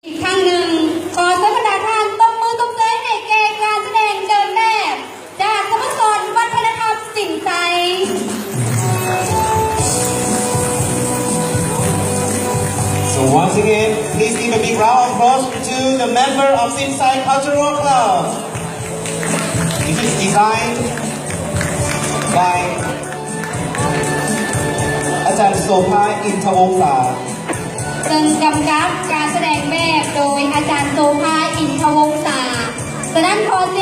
อีกครั้งหนึ่งขอท่านประธานตบมือตบใจให้แก่การแสดงเดินแบบจากสโมสรวัฒนธรรมสินใจ So once again, please give a big round of applause to the member of Sinsai Cultural Club. It is designed by อาจารย์โสภาอินทวงศาซึ่งกำกับการแสดงแบบโดยอาจารย์โซภาอินทวงศาฉะนั้นขอเสียง